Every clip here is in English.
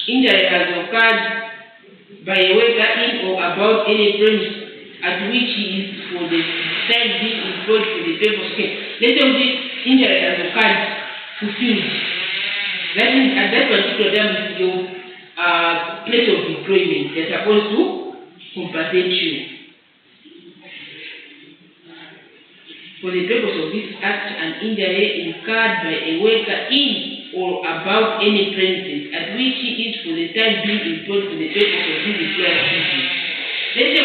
Injury has occurred by a worker in or about any premise at which he is for the time being employed for the purpose of care. Let's say the injury has occurred fulfilled. That means at that particular time your place of employment, they're supposed to compensate you. For the purpose of this act, an injury incurred by a worker in or about any premises at which he is for the time being employed for the purpose of his employer's duty. Let's say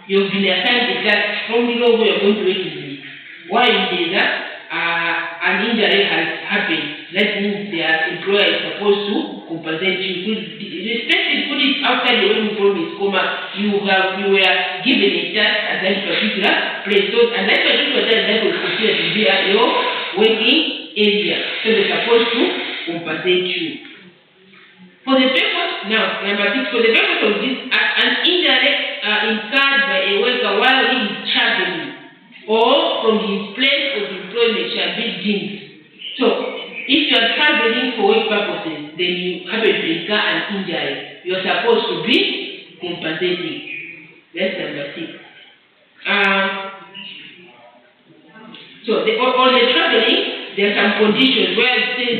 you've been assigned a task from the law where you're going to work in. While there is an injury has happened, that means their employer is supposed to compensate you. Especially put it outside the working promise, you were given a task at that particular place. So at that particular time, that was considered to be at your working area. So they're supposed to compensate you. For the purpose, now, number 6, for the purpose of this act, an injury incurred by a worker while he is traveling or from his place of employment shall be deemed. So, if you are traveling for work purposes, then you happen to incur an injury, you are supposed to be compensating. That's number 6. So, on the traveling, there are some conditions where it says,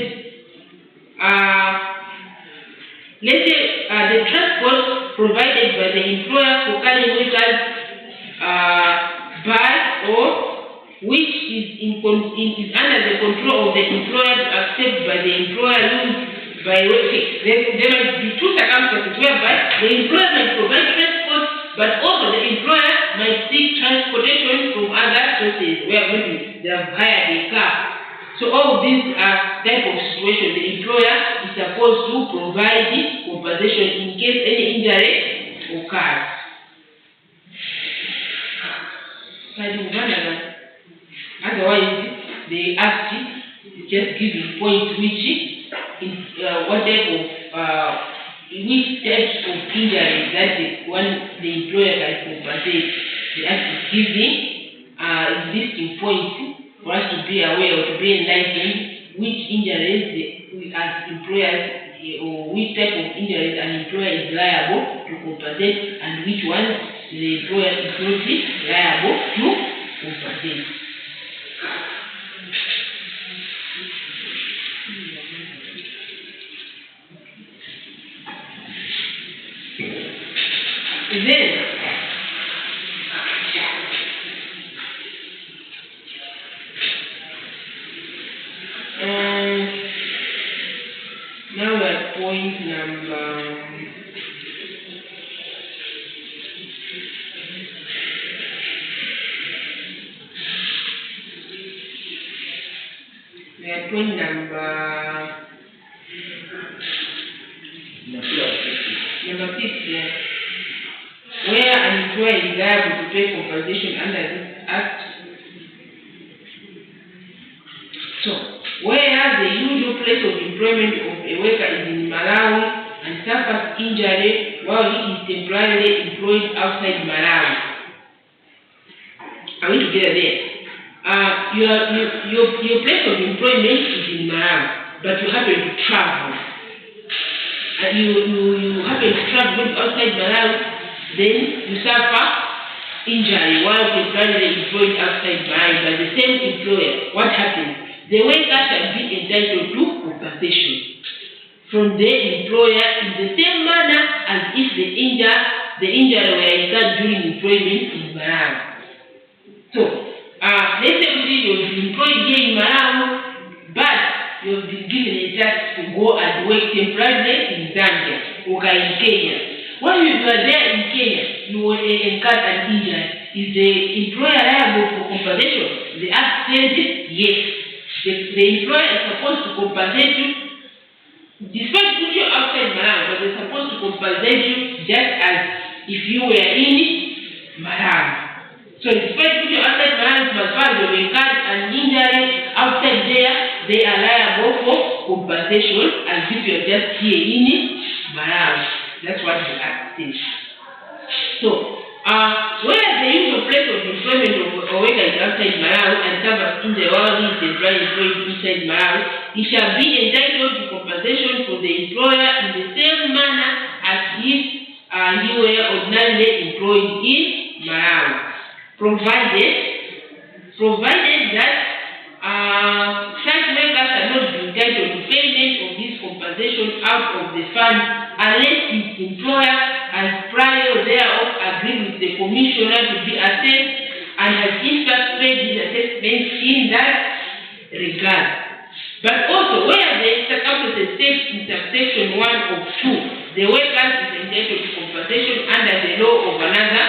let's say the transport provided by the employer for carrying workers by or which is under the control of the employer accepted by the employer used by working. There might be two circumstances whereby the employer might provide transport, but also the employer might seek transportation from other sources where maybe they have hired a car. So all these are type of situations the employer is supposed to provide compensation in case any injury occurs. Otherwise, the act is just giving points which is what type of which types of injuries that the employer can compensate. The act is giving listing points for us to be aware or to be enlightened which injuries we as employers or which type of injuries an employer is liable to compensate and which ones the employer is not liable to compensate. Then now we're at point number 6, yeah. Where an employer is liable to pay compensation under this act. So, where the usual place of employment of a worker is in Malawi and suffers injury while he is temporarily employed outside Malawi. Are we together there? Your place of employment is in Malawi, but you happen to travel. And you happen to travel outside Malawi, then you suffer injury while temporarily employed outside Malawi by the same employer. What happens? The worker shall be entitled to compensation from the employer in the same manner as if the injury were incurred during employment in Malawi. So, let's say you've been employed here in Malawi, but you've been given a task to go and work temporarily in Zambia or in Kenya. While you are there in Kenya, you will incur an injury. Is the employer liable for compensation? The act says yes. The employer is supposed to compensate you, despite putting you outside Malawi, but they're supposed to compensate you just as if you were in Malawi. So despite putting you outside Malawi, as far as you've incurred an injury outside there, they are liable for compensation as if you're just here in Malawi. That's what the act says. So, where the usual place of employment of a worker is employed outside Malawi and serve in the world is employed inside Malawi, he shall be entitled to compensation for the employer in the same manner as if he were ordinarily employed in Malawi, provided that such workers are not entitled to payment of this compensation out of the fund unless his employer has prior thereof agreed with the commissioner to be assessed and has in fact paid his assessment in that regard. But also, where the circumstances state in subsection 1 of 2, the worker is entitled to compensation under the law of another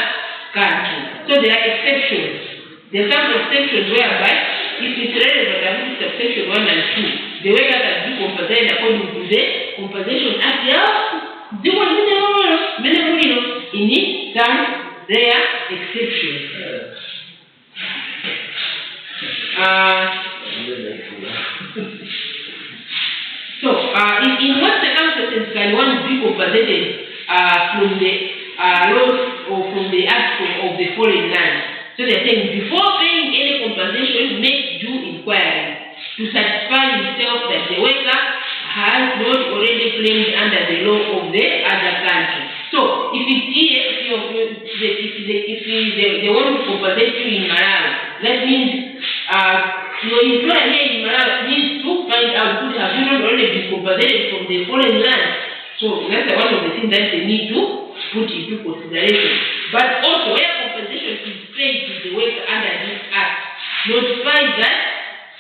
country. So there are exceptions. There are some exceptions whereby, if it's relevant to subsection 1 and 2, the worker can be compensated according to the compensation act. In some rare exceptions. So, in what circumstances can one be compensated from the laws or from the acts of the foreign land? So they are saying, before paying any compensation, make due inquiry to satisfy himself that the worker has not already claimed under the law of the other country. So, if it's here, if they want to compensate you in Malawi, that means your employer here in Malawi needs to find out, have you not already been compensated from the foreign land? So, that's one of the things that they need to put into consideration. But also, where compensation is paid to the worker under this act, notify that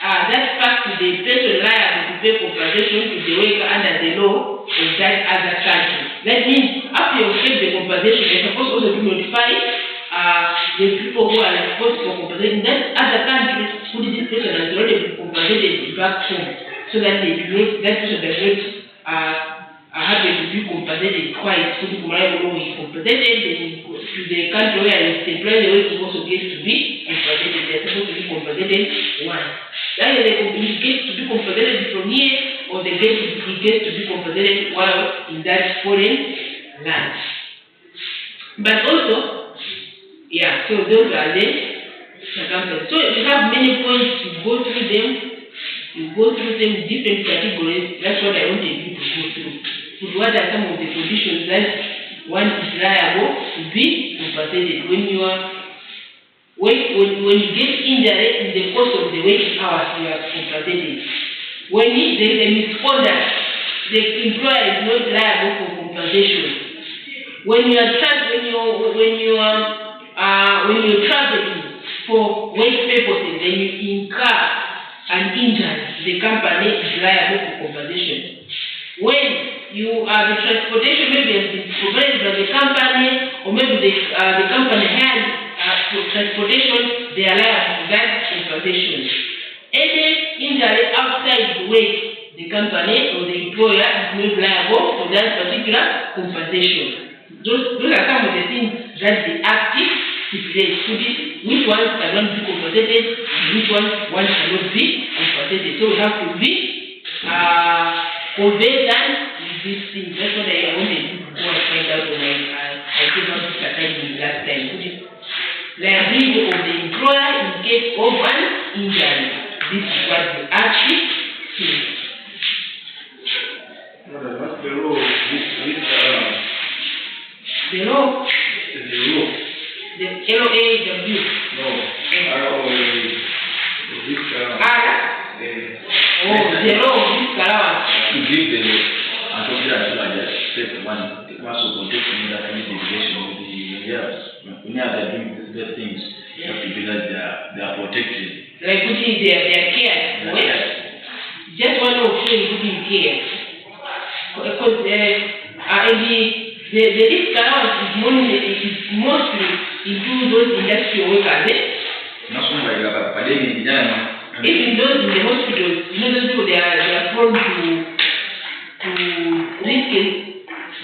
fact to the person liable to pay compensation to the worker under the law of that other country. That means, after you paid the compensation, you're supposed also to notify the people who are responsible for compensating that other country who this person has already been compensated back home, so that that person does not happen to be compensated twice. So the Malawi is compensated to the country where it's employed, the worker also gets to be compensated. They're supposed to be compensated once. That is, they get to be compensated from here, or he gets to be compensated while in that foreign land. But also, so those are the circumstances. So you have many points, you go through them, different categories. That's what I wanted you to go through. So what are some of the conditions that one is liable to be compensated when you get injured in the course of the working hours, you are compensated. When there is a misconduct, the employer is not liable for compensation. When you are traveling for work purposes, then you incur an injury, the company is liable for compensation. When the transportation maybe has been provided by the company, or maybe the company has transportation, they are liable for that compensation. Any injury outside the work, the company or the employer is not liable for that particular compensation. Those are some of the things that the Act stipulates. Which ones cannot be compensated and which ones cannot be compensated. So we have to be conversant with these things. That's what I wanted you to go and find out when I gave out this assignment last time. Liability of the employer in case of an injury. This is what the Act says. What's the law? The law? The law. The LAW. No. ROA. The law of this allowance. To give the law. I'm talking about just step one. It must protect me that any deviation of the years. When they are doing the things, you have to be that they are protected. Like putting their care. Just one of you putting care. Because the risk allowance is mostly into those industrial workers. Even those in the hospitals, those people they are prone to risky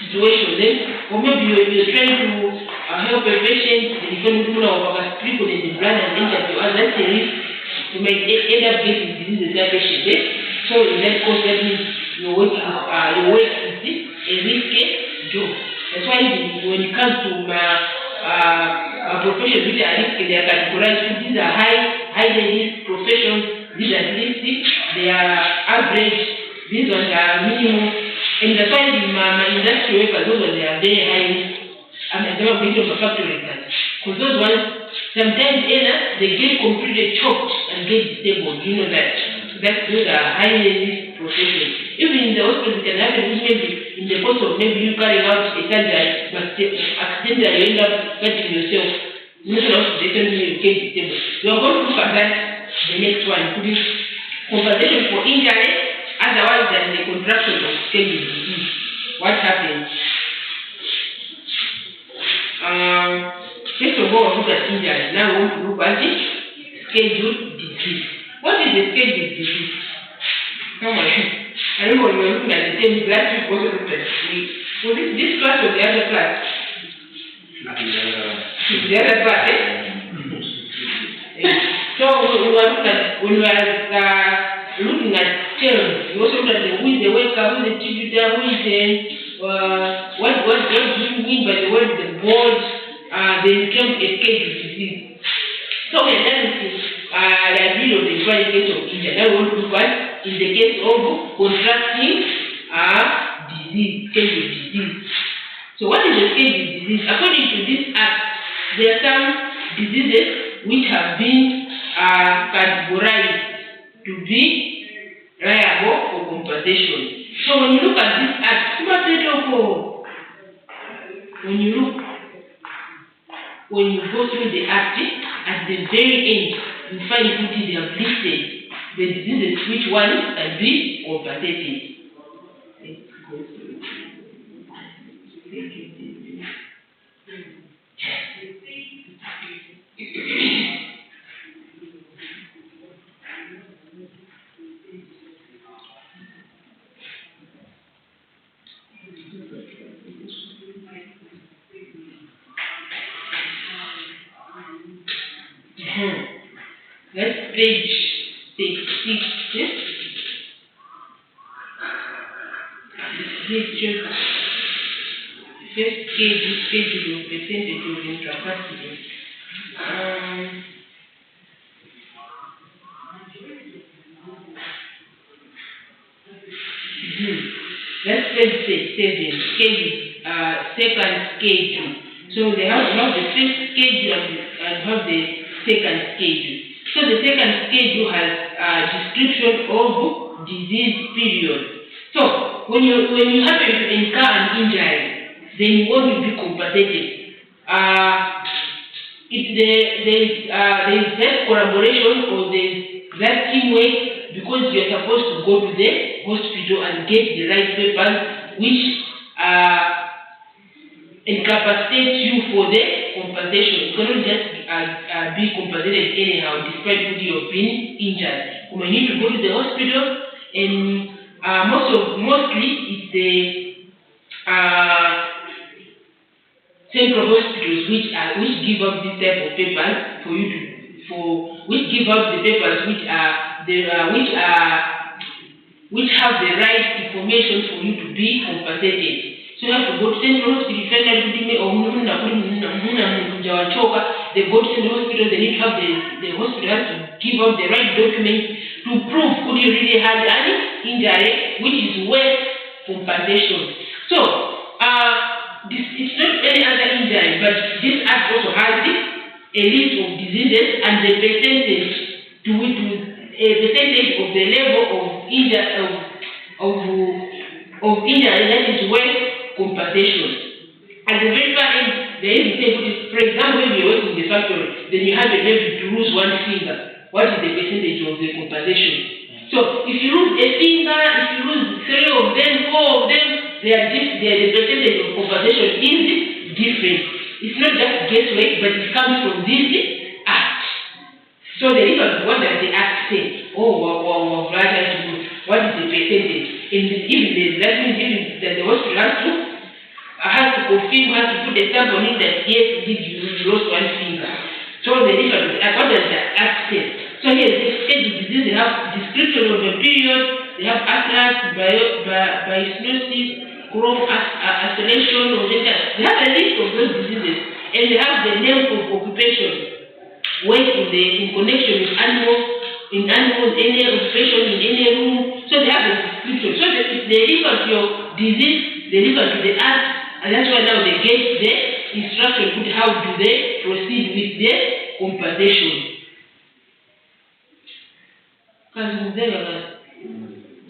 situations. Or maybe you're trying to help a patient and you can't of people in the blood and enter to us. That's a risk. You might end up getting disease in that patient. So in that case, that means your work is a risky job. That's why when it comes to a profession which are risky, they are categorized. These are high highly risk professions, these are listed, they are average, these ones are minimum, and that's why my industrial workers, those ones they are very high risk. I'm going to factory workers. Because those ones, sometimes either they get completely choked and get disabled, you know that. Those are highly risk professions. Even in the hospital, it can happen maybe in the course of maybe you carrying out a surgery, but accidentally you end up hurting yourself. Instead of hospitalization, you get disabled. We are going to look at that, the next one, including compensation for injury, otherwise than the contraction of scheduled disease. What happens? First of all, look at injury. Now we want to look at the scheduled disease. What is the scheduled disease? Come on. I remember we were looking at the same last week, also looked at it. Was it this class or the other class? The other class, eh? So we were looking at, when we were looking at terms, we also looked at who is the worker, who is the distributor, who is the, what do you mean by the word the board, then became a scheduled disease. So we are done with the ability of the chronic case of injury. Now we want to look at in the case of contracting disease, scheduled disease. So what is the scheduled disease? According to this act, there are some diseases which have been categorized to be liable for compensation. So when you look at this act, when you go through the act, at the very end, you find that they have listed the diseases which one can be compensated. That's page 66. This just page of percentage of incapacity. That's page 7. Second schedule. So they have the first schedule and have the second schedule. So the second schedule has a description of disease period. So when you happen to incur an injury, then you want to be compensated. There is that collaboration or that teamwork, because you are supposed to go to the hospital and get the right papers which incapacitate you for the compensation. You cannot just be compensated anyhow despite what you have been injured. You need to go to the hospital, and mostly it's the central hospitals which give up this type of papers which give up the papers which have the right information for you to be compensated. So you have to go to central hospital, they go to central hospital, they need to have the hospital has to give out the right documents to prove who you really had an injury, which is worth compensation. So it's not any other injury, but this act also has a list of diseases and the percentage of the level of injury that is worth compensation. At the very far end, there is a table. For example, when you're working in the factory, then you have a level to lose one finger. What is the percentage of the compensation? So if you lose a finger, if you lose 3 of them, 4 of them, the percentage of compensation is different. It's not just guesswork, but it comes from this act. So the reason what does the act say? What is the percentage? And that means that the hospital has to confirm, has to put a stamp on it that yes, indeed you lost one finger. So the reason what does the act say? So here the scheduled disease, they have description of the period, they have atlas, biosinosis, chrome acceleration, they have a list of those diseases, and they have the name of occupation, work in connection with animal in animals, any operation in any room. So they have a description. So they refer to your disease, they refer to the act, and that's why now they get the instruction with how do they proceed with the compensation.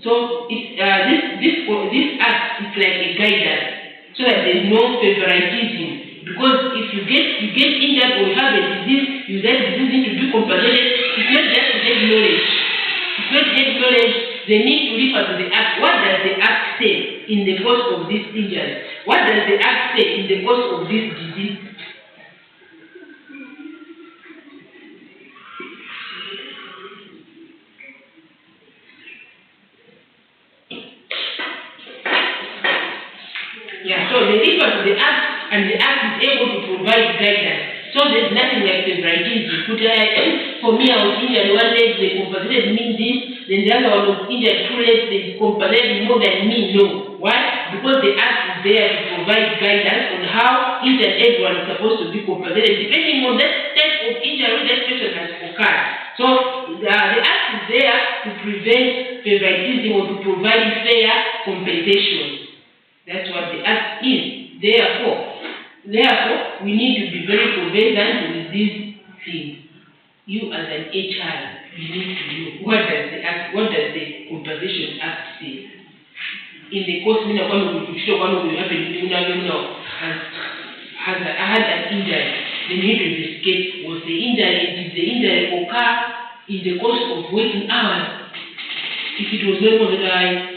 So this act is like a guidance, so that there is no favoritism. Because if you get injured or you have a disease, you then need to be compensated. It's not just to get knowledge. It's not to get knowledge. They need to refer to the act. What does the act say in the course of this injury? What does the act say in the course of this disease? Yeah, so they refer to the act, and the act is able to provide guidance. So there's nothing like favoritism. For me, I was injured one leg, they compensated me this, then the other one was injured 2 legs, they compensated more than me. No. Why? Because the act is there to provide guidance on how each and everyone is supposed to be compensated, depending on that type of injury that person has occurred. So the act is there to prevent favoritism or to provide fair compensation. That's what the act is. Therefore, we need to be very conversant with these things. You as an HR, you need to know what does the compensation act say. In the course, I had an injury. Then you need to investigate, did the injury occur in the course of working hours? If it was not that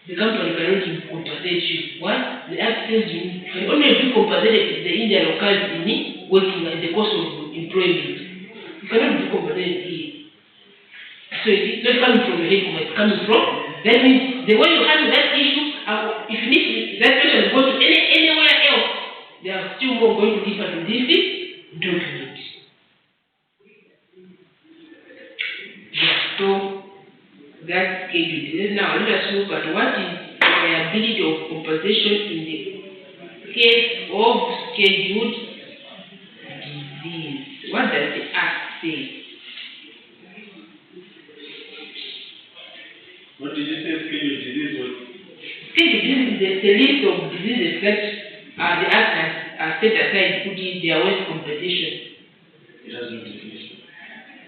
the company cannot compensate you. Why? The act says you can only be compensated if the injury occurs in the course of employment. You cannot be compensated here. So it's not coming from the head, it's coming from. That means the way you handle that issue, if that person goes to anywhere else, they are still more going to refer to this document. Yeah, so that's scheduled. Now let us look at what is the liability of compensation in the case of scheduled disease. What does the act say? What did you say scheduled disease was? Scheduled disease is the list of diseases that the act has set aside to give their worst compensation. It has no definition.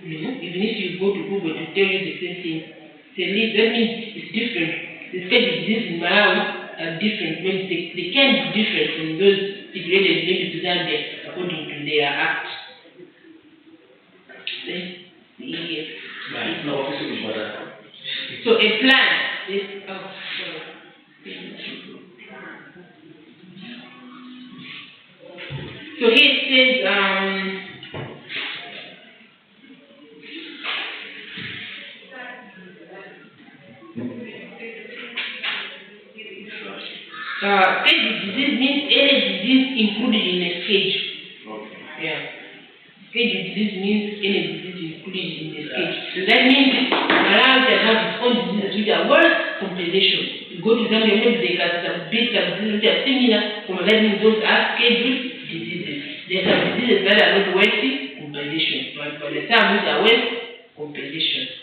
Even if you go to Google to tell you the same thing. That means it's different. The scheduled disease in Malawi are different. Means they can be different from those stipulated maybe to Zambia according to their act. So a plan is so here it says scheduled disease means any disease included in a schedule. Okay. Yeah. Scheduled disease means any disease included in the schedule. So that means Malawi can have its own diseases which are worse compensation. You go to Zambia, maybe they can some diseases which are similar, that means those are scheduled diseases. There are some diseases that are not worth compensation, but for the some which are worth compensation.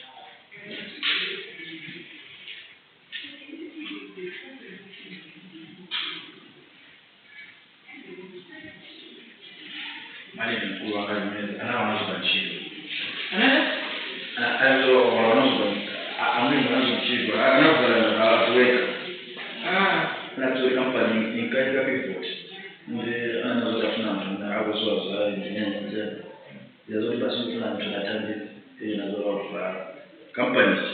Companies,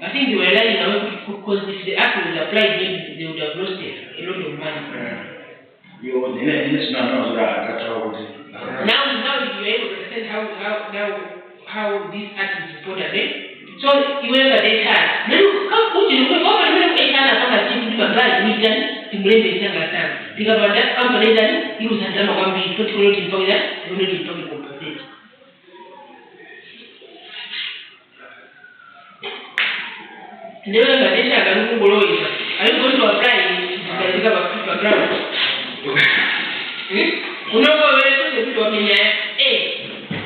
I think they were lying about because if the act was applied, maybe they would have lost a lot of money. Now if you are able to understand how this act is important, so you have a data. Now put you over that company that use and done be particularly in that you need to compensate. Never Ganesha and Google. Are you going to apply the background? You know what we're to mean?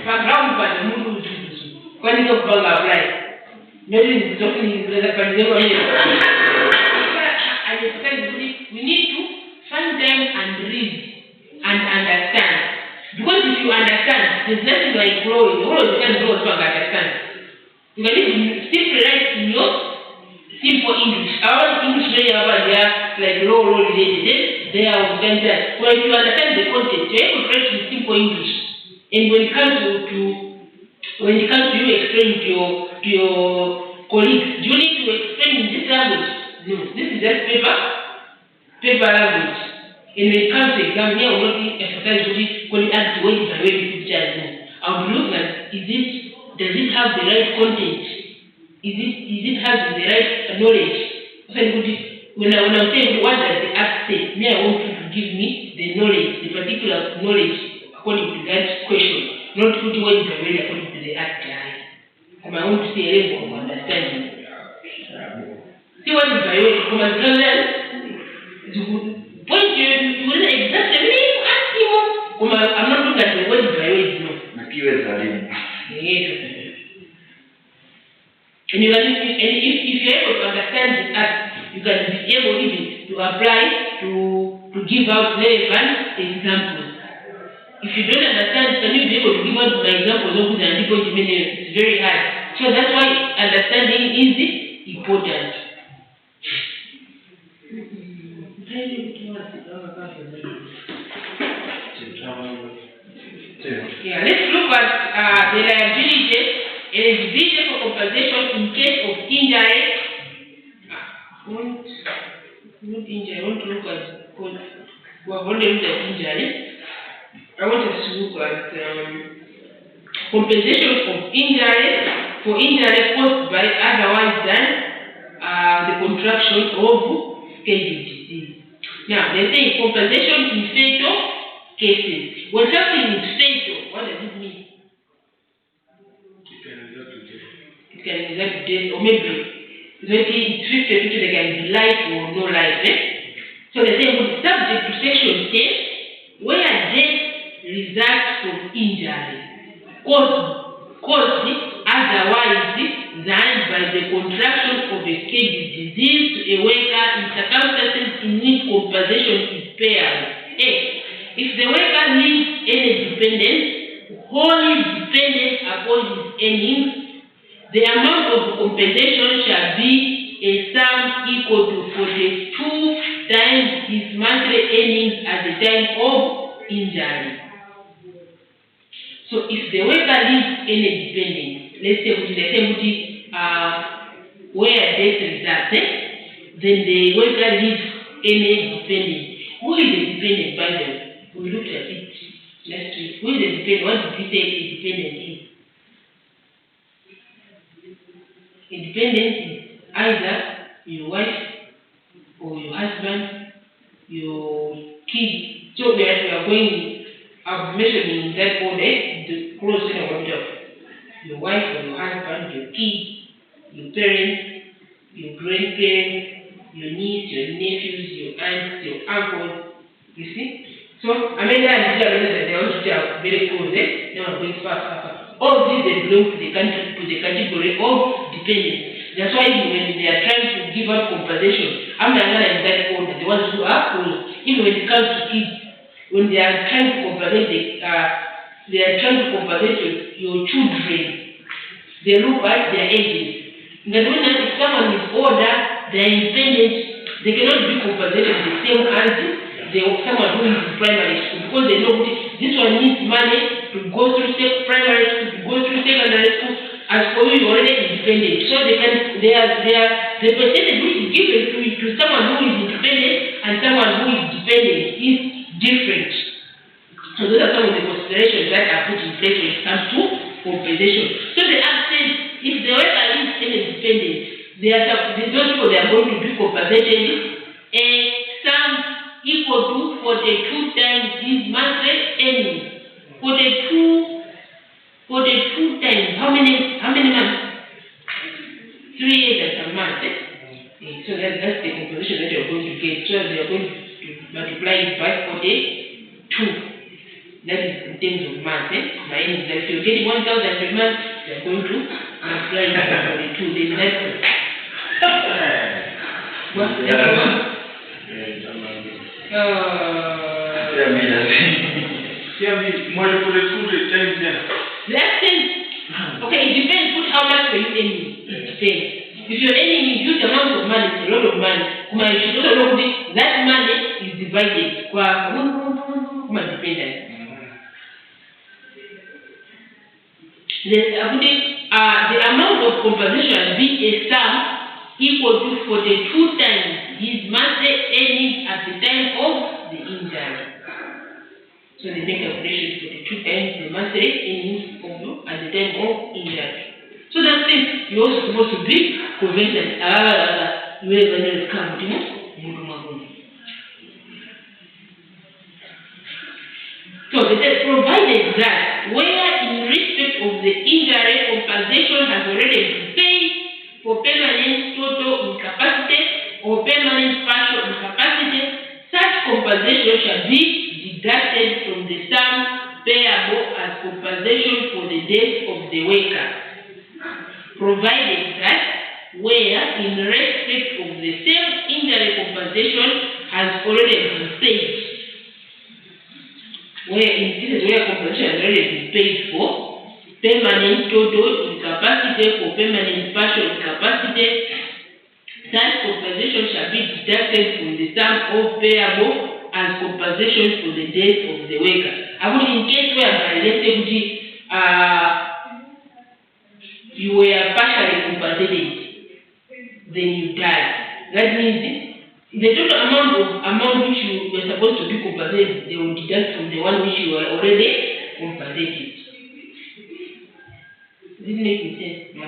Background by the moon. When you go apply, maybe talking in the pandemic. I said we need to find them and read and understand. Because if you understand, there's nothing like growing. The world can grow to understand. You can simply write in your simple English. Our English may have there like low related. They are that. When you understand the content, you're able to write in simple English. And when it comes to you explaining to your colleagues, you need to explain in this language. No, this is just paper language. And when it comes to exam, here we're not emphasize when you ask what is the way you picture. I'll be looking at does it have the right content? Is it have the right knowledge? When I'm saying what does the act say, I want you to give me the knowledge, the particular knowledge according to that question, not put what is the way according to the act. I want to see a level of understanding. See what is the way from a point you will exactly ask him. I'm not looking at the what is the way. And if you're able to understand the act, you can be able even to apply to give out relevant examples. If you don't understand, can you be able to give out my examples of the people? It's very hard. So that's why understanding is important. Yeah, let's look at the liability. Eligibility for compensation in case of injury. Not injury. I want to look at we have already looked at injury. I want us to look at compensation of injury for injury caused by otherwise than the contraction of scheduled disease. Now, they say compensation in fatal cases. When something is fatal, what does it mean? It can result to death, or maybe it's 50-50, they can be life or no life. So they say with subject to section 10, where death results from injury, caused otherwise than by the contraction of a scheduled disease to a worker in circumstances in which compensation is paid. If the worker needs any dependence, wholly dependent upon his earnings, the amount of compensation shall be a sum equal to 42 times his monthly earnings at the time of injury. So if the worker needs any dependence, let's say where death results, then the worker needs any dependence. Who is the dependent, by the way? We looked at it last week. Who is the dependent? What did we say a dependent is? Independence is either your wife or your husband, your kid. So we are going, I've mentioned in that order, the close in order. Your wife or your husband, your kid, your parents, your grandparents, your niece, your nephews, your aunts, your uncles. You see? So, I mean, they are very close, Now I'm going far. All these they belong to the category of dependence. That's why when they are trying to give out compensation, I'm not in that order, the ones who are close. Even when it comes to kids, when they are trying to compensate, your children, they look at their ages. But when if someone is older, they are independent, they cannot be compensated the same as someone who is in primary school, because they know this one needs money to go through primary school, to go through secondary school. As for you, you're already independent. So the percentage which is given to someone who is independent and someone who is dependent is different. So those are some of the considerations that are put in place when it comes to compensation. So the act says if the worker is independent, those people they are going to be compensated a sum equal to 42 times his monthly earnings. 42 times. How many months? 3 years and a month. So that's the composition that you're going to get. So you're going to multiply it by 42. That is in terms of months. My aim is that if you're getting 1,000 per month, you're going to multiply it by 42. Then that's what? Okay, it depends. Put how much are you earning. It depends. If you're earning a huge amount of money, it's a lot of money. You should also know that money is divided. Dependent. The amount of compensation will be a sum equal to 42 times his monthly earnings at the time of the injury. So they make calculation 42 times the monthly earnings at the time of injury. So that's it. You're also supposed to be convinced. So it is provided that where in respect of the injury compensation has already been paid for permanent total incapacity or permanent partial incapacity, such compensation shall be deducted from the sum payable as compensation for the death of the worker. Provided that where in respect of the same injury compensation has already been paid. Where in cases where compensation has already been paid for permanent total incapacity, for permanent partial incapacity, such compensation shall be deducted from the sum of payable as compensation for the death of the worker. I would in case whereby let's say you were partially compensated, then you died. That means the total amount which you were supposed to be compensated, they will deduct from the one which you were already compensated. Does it make sense? No.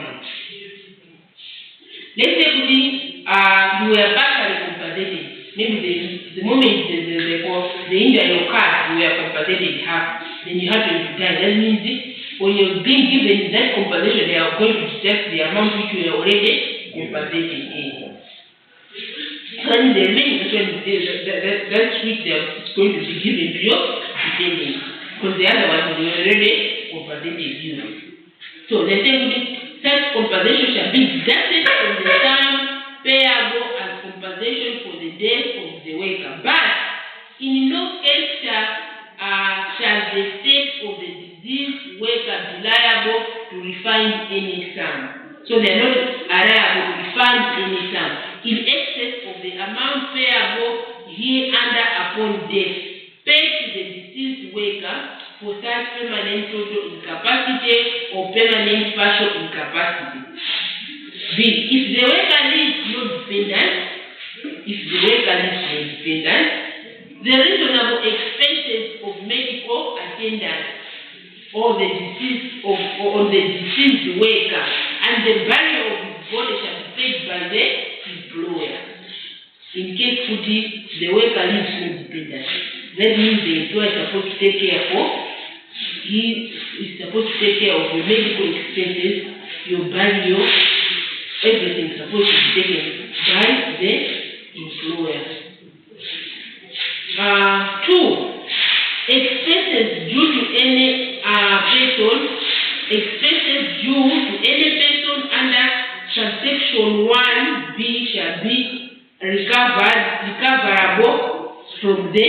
Let's say you were partially compensated. Maybe the moment the injury occurred, you were compensated half, then you have to die. That means when you're being given that compensation, they are going to deduct the amount which you were already compensated in. And the remaining that's which they are going to be given to your dependent, because the other one will already compensated you. So the such compensation shall be deducted from the sum payable as compensation for the death of the worker. But in no case shall the state of the diseased worker be liable to refund any sum. So they are not liable to refund any sum in excess of the amount payable hereunder upon death, paid to the deceased worker for such permanent total incapacity or permanent partial incapacity. B. If the worker leaves no dependent, the reasonable expenses of medical attendance or the deceased worker and the burial of his body shall be paid by the employer. In case the worker leaves no dependent, that means the employer is supposed to take care of. He is supposed to take care of your medical expenses, your burial, everything is supposed to be taken by the employer. 2. Expenses due to any person under subsection 1B shall be recoverable from the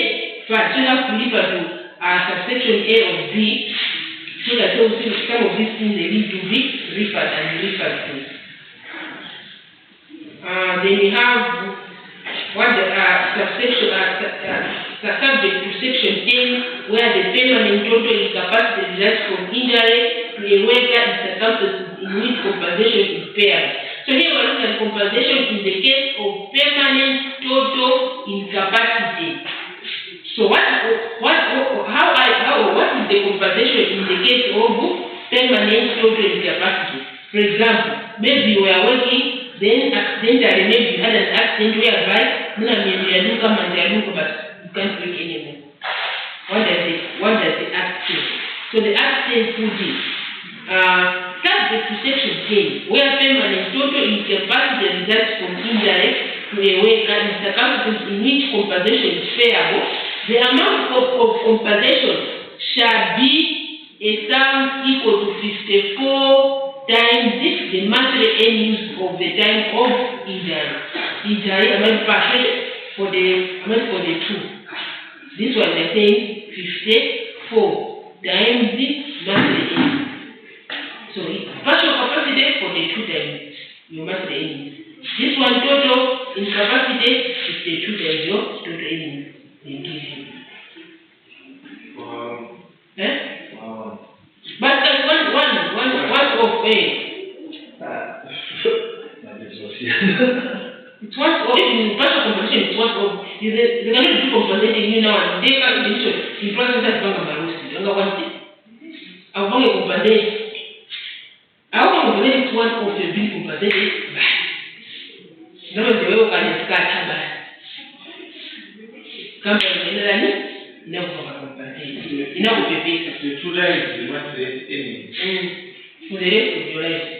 fund. So you have to refer to subsection A of B, so that some of these things they need to be referred to. Then we have what the subsection subject to section 10, where the permanent total incapacity results from injury to a worker in circumstances in which compensation is paid. So here we are looking at compensation in the case of permanent total incapacity. So what is the compensation in the case of permanent total incapacity? For example, maybe you were working, then accidentally maybe you had an accident whereby but you can't work anymore. What does the act say? So the act says subject to section 10, where permanent total incapacity results from injury to a worker in circumstances in which compensation is payable, the amount of compensation shall be a sum equal to 54 times the monthly earnings of the time of injury. Injury amount per for the two. This one they're saying 54 times the monthly earnings. So it's partial capacity for the two times your monthly earnings. This one total incapacity is the two times your total earnings they give you. Wow. Eh? Wow. But that's one of it's one of in partial compensation it's one of they cannot do compensating you now and they can in process of bank don't want it. I want to compensate. I want to compensate one of your being compensated by. No, the way you can start having company never compensate. Enough of your business. The two times the monthly earnings. For the rest of your life.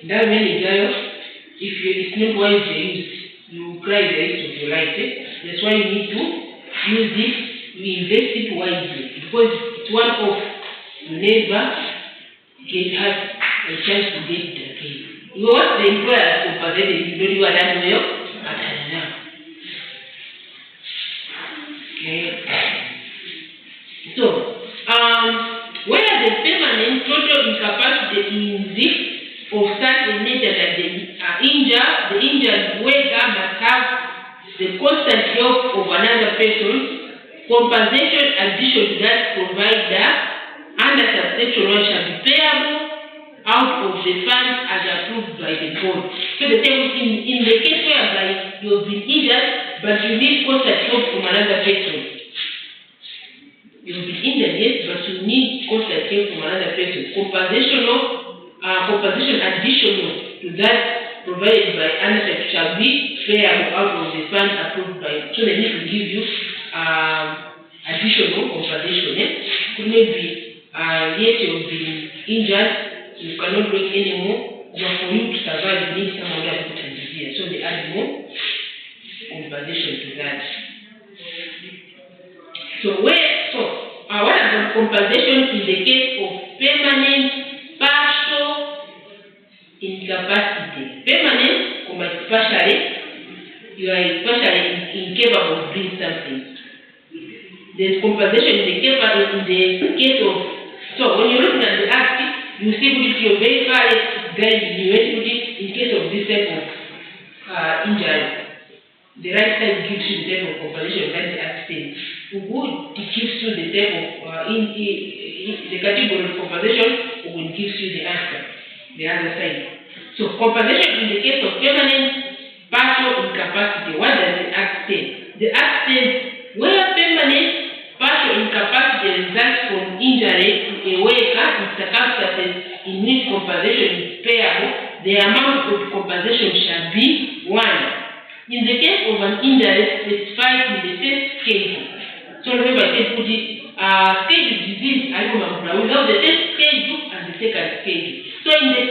That many if it's not wise to use, you cry the rest of your life. That's why you need to use this, you invest it wisely. Because it's one of you never have a chance to get it again. You want the employer to compensate it, you know you are done well, but now. Okay. So, where the permanent total incapacity is of such a nature that the injured worker must have the constant help of another person, compensation addition to that provider under subsection 1 shall be payable out of the fund as approved by the board. So the same in the case whereby you have been injured but you need constant help from another person. You'll be injured, yes, but you need constant help from another person. Compensation additional to that provided by ANSEF shall be payable out of the fund approved by. So they need to give you additional compensation. Could maybe yes, you've been injured, you cannot work anymore, but for you to survive, you need some other people to be here. So they add more compensation to that. So what are the compensation in the case of permanent partial incapacity? Permanent, partially, you are partially incapable of doing something. There's compensation in the case of, so when you're looking at the act, you see if you're very far guiding you in case of this type of injury. The right side gives you the type of compensation that the act says. Would it gives you the type of the category of compensation, or it gives you the answer, the other side. So compensation in the case of permanent partial incapacity, what does the act say? The act says where permanent partial incapacity results from injury to a worker in circumstances in which compensation is payable, the amount of compensation shall be 1. In the case of an injury specified in the first schedule, so remember I said put it schedule disease, I remember we have the first schedule and the second schedule. So in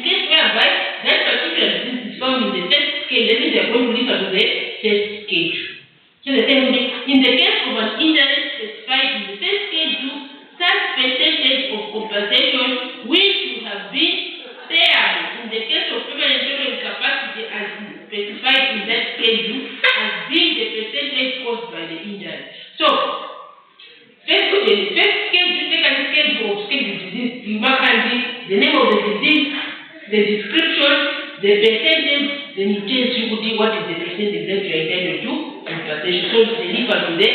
case whereby that particular disease is found in the first schedule, that means they are going to refer to the first schedule. So the same way, in the case of an injury specified in the first schedule, such percentage of compensation which would have been payable in the case of permanent total incapacity as specified in that schedule has been the percentage caused by the injury. So, first schedule, second schedule of schedule disease, you mark the name of the disease, the description, the percentage, then it tells you what is the percentage that you are entitled to compensation. So they refer to the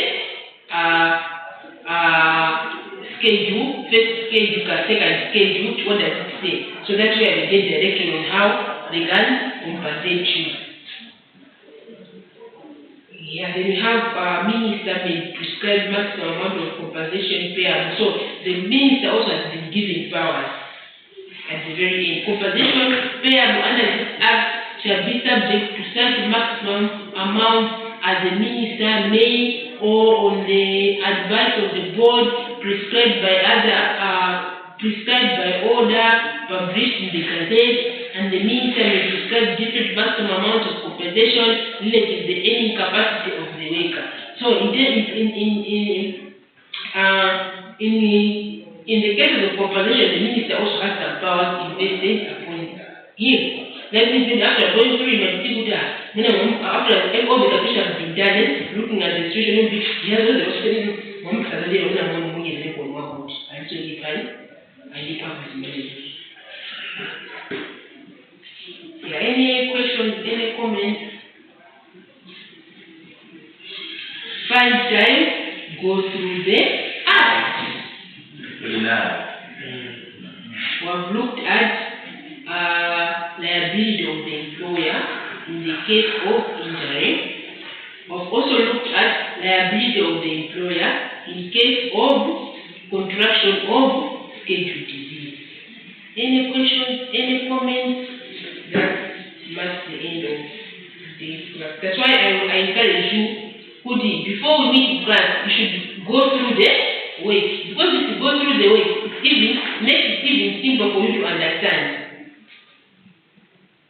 schedule, first schedule, second schedule, what does it say? So that's where we get direction on how they can compensate you. Yeah, then we have minister may prescribe maximum amount of compensation payable. So the minister also has been given powers at the very end. Compensation payable under this act shall be subject to such maximum amount as the minister may or on the advice of the board prescribed by other prescribed by order, published in the Gazette, and the minister may prescribe different maximum amounts of compensation relative to the earning capacity of the worker. So in the case of compensation, the minister also has some powers invested upon him. That means that after going through, he might see that after all the calculation has been done, looking at the situation, he has all the hospital, and so he can department manager. Yeah, any questions, any comments? 5 times, go through the act. We have looked at liability of the employer in the case of injury. We have also looked at liability of the employer in case of contraction of scheduled disease. Any questions, any comments? That marks the end of this class. That's why I encourage you, before we meet class, you should go through the weight. Because if you go through the weight, it makes it even simpler for you to understand.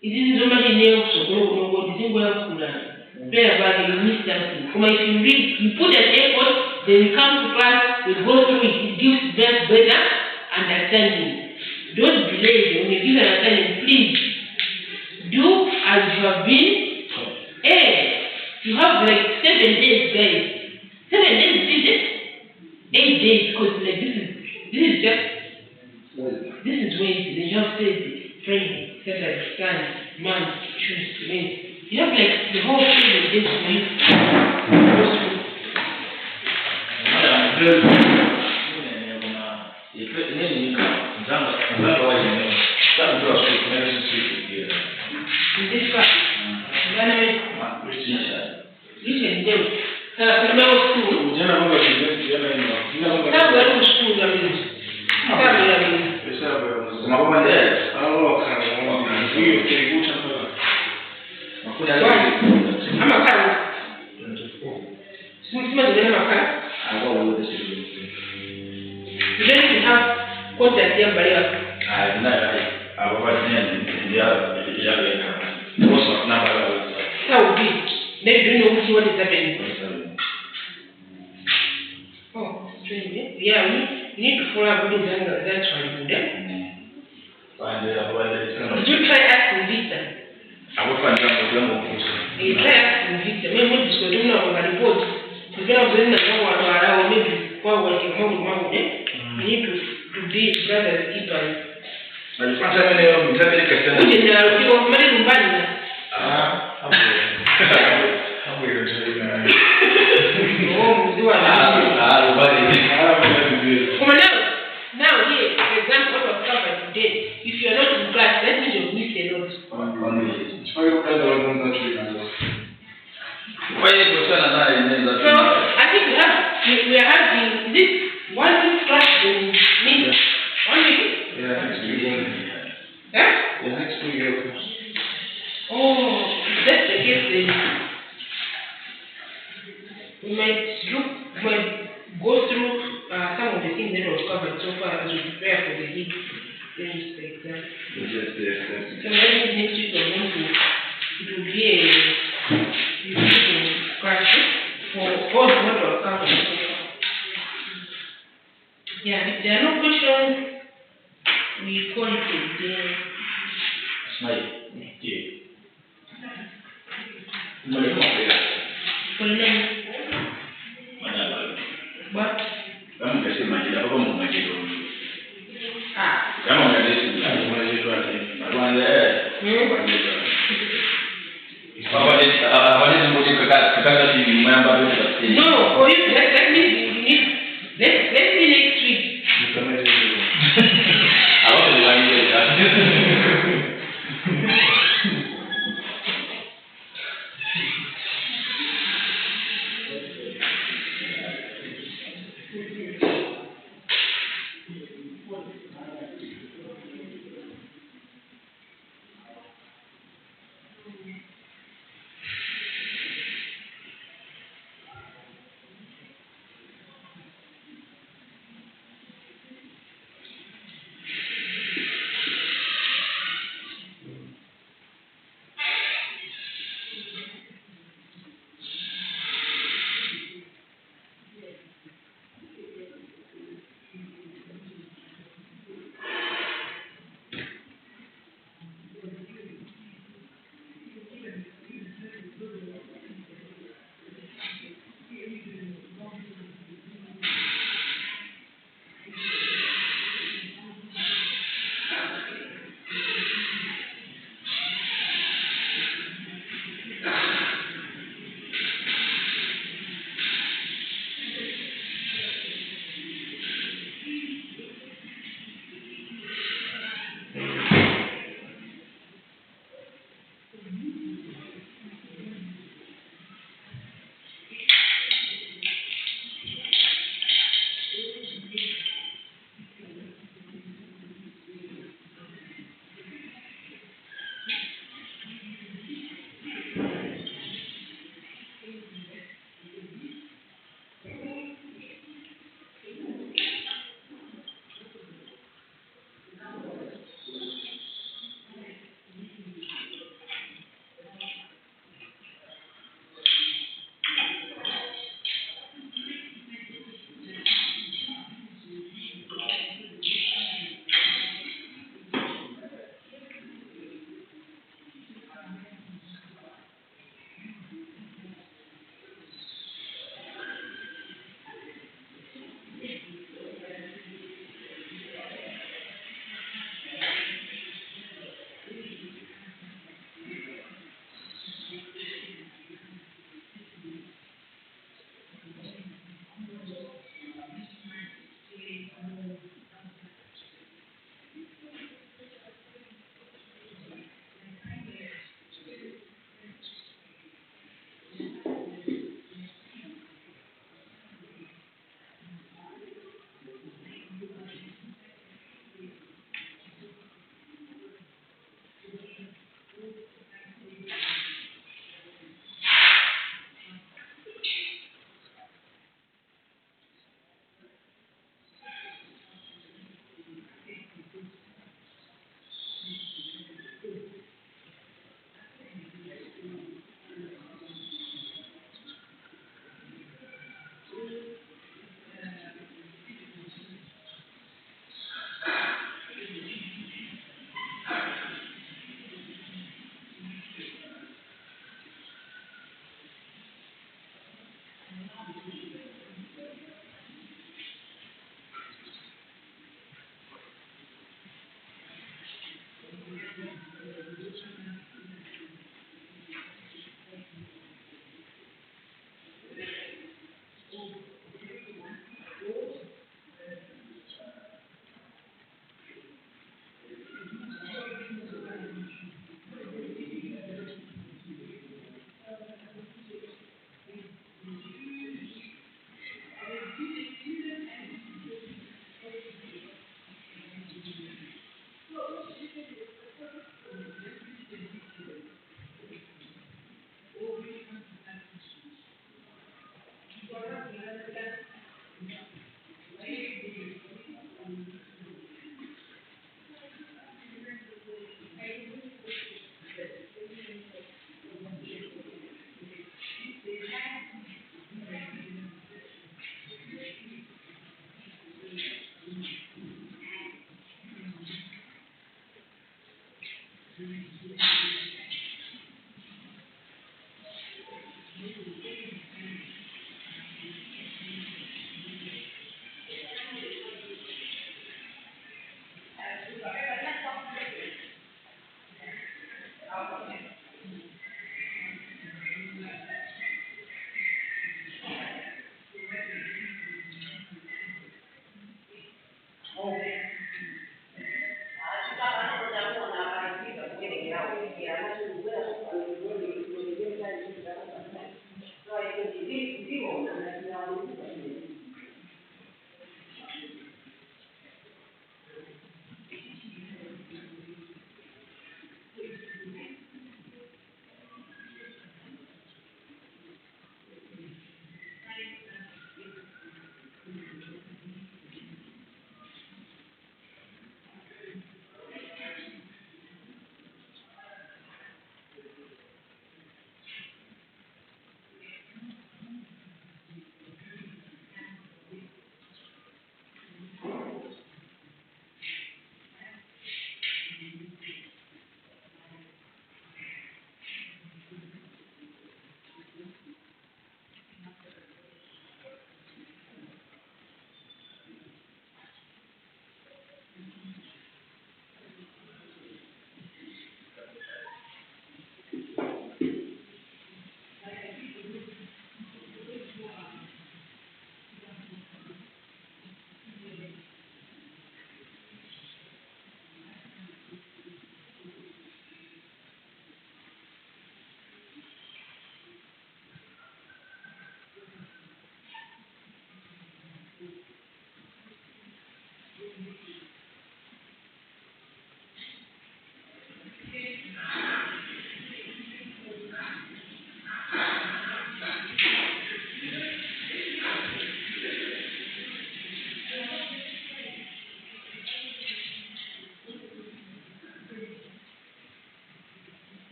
It is normally named so this is where prayer about you miss something. If you read, you put an effort, then you come to class, you go through it, it gives better understanding. Don't delay when you give an understanding, please do as you have been. You have like 7 days, guys. 7 days, is it? 8 days, because like this is just Wednesday. Then you have Thursday, Friday, Saturday, Sunday, Monday, Tuesday, Wednesday. You have like the whole 7 days for you. In this class, listen, them. School. How big? Maybe you know what is happening. Oh, strange. Yeah, we need to follow up with that's why you do that. Did you try asking Victor? You try asking Victor. Maybe what is going on over the board? We're going to bring the one or maybe forward to home. We need to be brothers keepers. Now here, for example, what was covered today, if you are not in class, that means you've missed a lot. So I think we are having this one class in me. 1 week? Yeah, next week. Yeah? Yeah, next week. Oh, if that's the case, then we might go through some of the things that was covered so far as we prepare for the big things like that. So maybe next week we're going to, it will be a class for all what was covered so far. Yeah, if there are no questions, we call it a day. Smile. For them. What? No, for you, that means you need. Let's see next week.